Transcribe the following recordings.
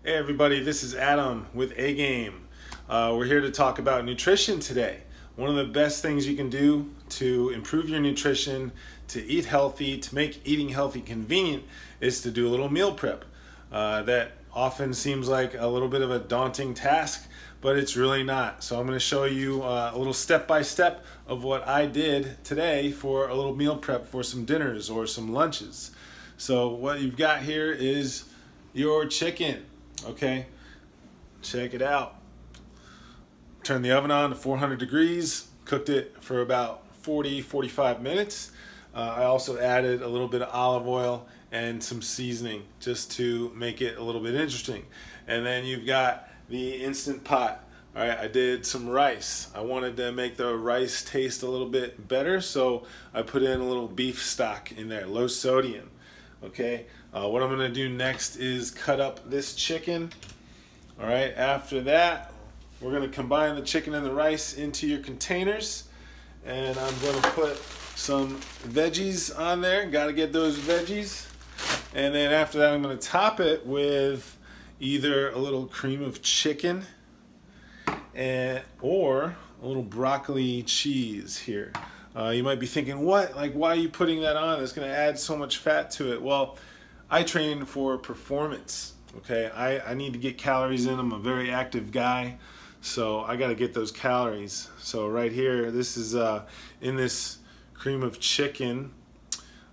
Hey everybody, this is Adam with A Game. We're here to talk about nutrition today. One of the best things you can do to improve your nutrition, to eat healthy, to make eating healthy convenient is to do a little meal prep. That often seems like a little bit of a daunting task, but it's really not. So I'm going to show you a little step-by-step of what I did today for a little meal prep for some dinners or some lunches. So what you've got here is your chicken. Okay, check it out. Turn the oven on to 400 degrees, cooked it for about 45 minutes. I also added a little bit of olive oil and some seasoning just to make it a little bit interesting. And then you've got the Instant Pot. All right, I did some rice. I wanted to make the rice taste a little bit better, so I put in a little beef stock in there, low sodium. Okay, what I'm going to do next is cut up this chicken. All right, after that, we're going to combine the chicken and the rice into your containers. And I'm going to put some veggies on there. Got to get those veggies. And then after that, I'm going to top it with either a little cream of chicken or a little broccoli cheese here. You might be thinking, what? Like, why are you putting that on? It's going to add so much fat to it. Well, I train for performance. Okay, I need to get calories in. I'm a very active guy, so I got to get those calories. So right here, this is in this cream of chicken.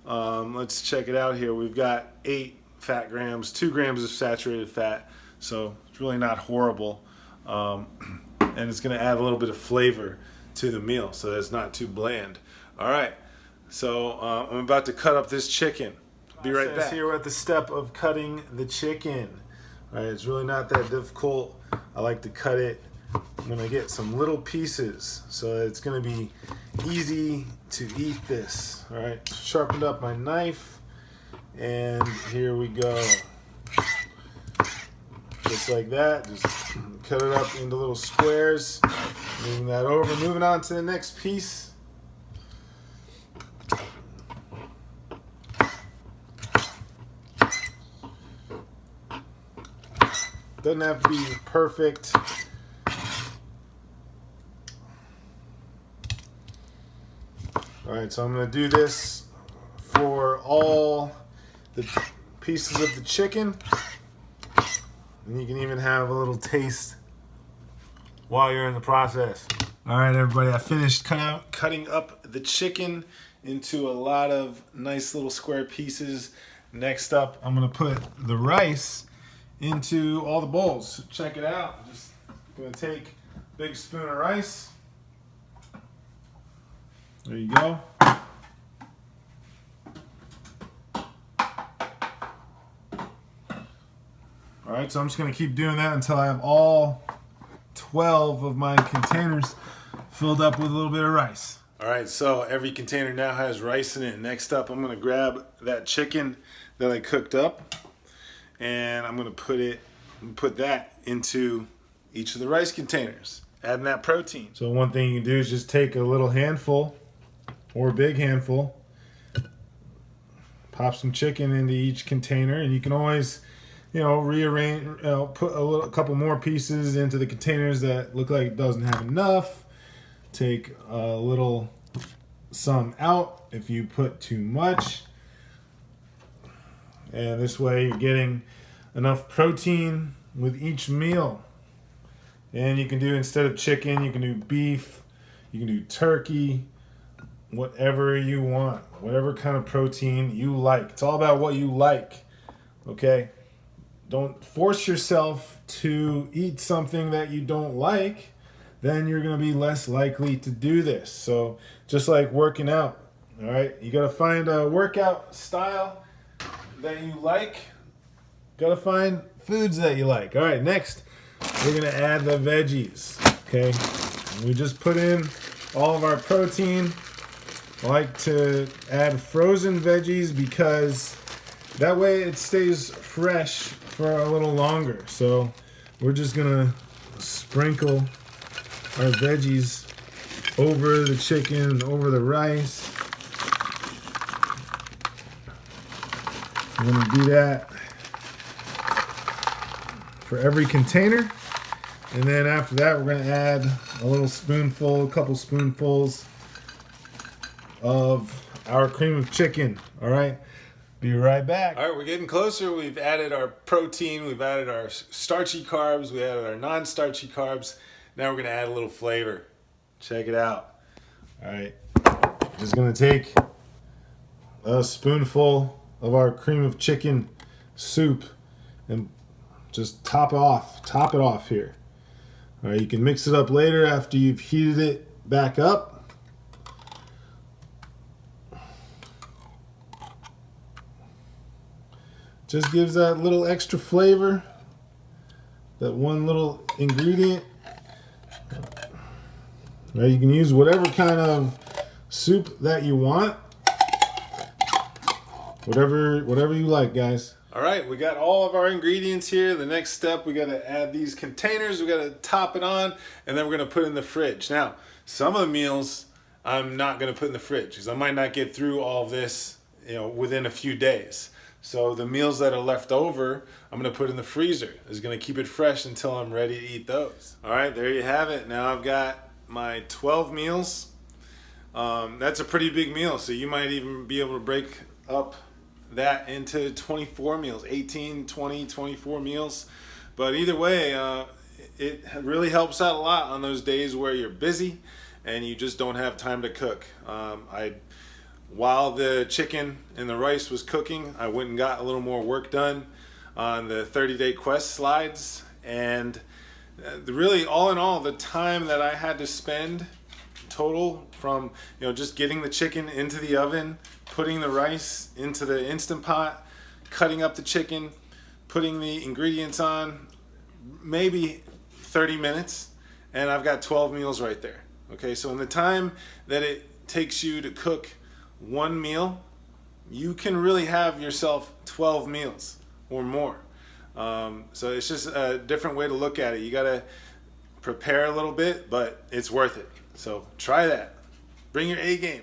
Let's check it out here. We've got 8 fat grams, 2 grams of saturated fat. So it's really not horrible, and it's going to add a little bit of flavor to the meal, so that it's not too bland. All right, so I'm about to cut up this chicken. Be right back. Here we're at the step of cutting the chicken. All right, it's really not that difficult. I like to cut it. I'm gonna get some little pieces, so it's gonna be easy to eat this. All right, sharpened up my knife, and here we go. Just like that, just cut it up into little squares. Moving that over, moving on to the next piece. Doesn't have to be perfect. All right, so I'm gonna do this for all the pieces of the chicken. And you can even have a little taste while you're in the process. All right, everybody, I finished cutting up the chicken into a lot of nice little square pieces. Next up, I'm gonna put the rice into all the bowls. Check it out. Just gonna take a big spoon of rice. There you go. All right, so I'm just gonna keep doing that until I have all 12 of my containers filled up with a little bit of rice. All right, so every container now has rice in it. Next up, I'm gonna grab that chicken that I cooked up, and I'm gonna put that into each of the rice containers, adding that protein. So one thing you can do is just take a little handful or a big handful, pop some chicken into each container, and you can always, rearrange, put a couple more pieces into the containers that look like it doesn't have enough. Take some out if you put too much. And this way you're getting enough protein with each meal. And you can do, instead of chicken, you can do beef, you can do turkey, whatever you want, whatever kind of protein you like. It's all about what you like, okay? Don't force yourself to eat something that you don't like. Then you're going to be less likely to do this. So just like working out, all right? You got to find a workout style that you like. Got to find foods that you like. All right, next we're going to add the veggies, okay? We just put in all of our protein. I like to add frozen veggies because that way it stays fresh for a little longer. So we're just gonna sprinkle our veggies over the chicken, over the rice. I'm gonna do that for every container. And then after that, we're gonna add a little spoonful, a couple spoonfuls of our cream of chicken. All right, be right back. All right, we're getting closer. We've added our protein, we've added our starchy carbs, we added our non-starchy carbs. Now we're gonna add a little flavor. Check it out. All right, just gonna take a spoonful of our cream of chicken soup and just top it off here. All right, you can mix it up later after you've heated it back up. Just gives that little extra flavor, that one little ingredient. Now you can use whatever kind of soup that you want. Whatever you like, guys. All right, we got all of our ingredients here. The next step, we got to add these containers. We got to top it on, and then we're going to put it in the fridge. Now, some of the meals I'm not going to put in the fridge because I might not get through all of this, within a few days. So the meals that are left over, I'm going to put in the freezer. It's going to keep it fresh until I'm ready to eat those. All right, there you have it. Now I've got my 12 meals. That's a pretty big meal, so you might even be able to break up that into 24 meals, 18, 20, 24 meals. But either way, it really helps out a lot on those days where you're busy and you just don't have time to cook. While the chicken and the rice was cooking, I went and got a little more work done on the 30-day quest slides. And really, all in all, the time that I had to spend total from just getting the chicken into the oven, putting the rice into the Instant Pot, cutting up the chicken, putting the ingredients on, maybe 30 minutes, and I've got 12 meals right there. Okay, so in the time that it takes you to cook one meal, you can really have yourself 12 meals or more. So it's just a different way to look at it. You gotta prepare a little bit, but it's worth it. So try that. Bring your A game.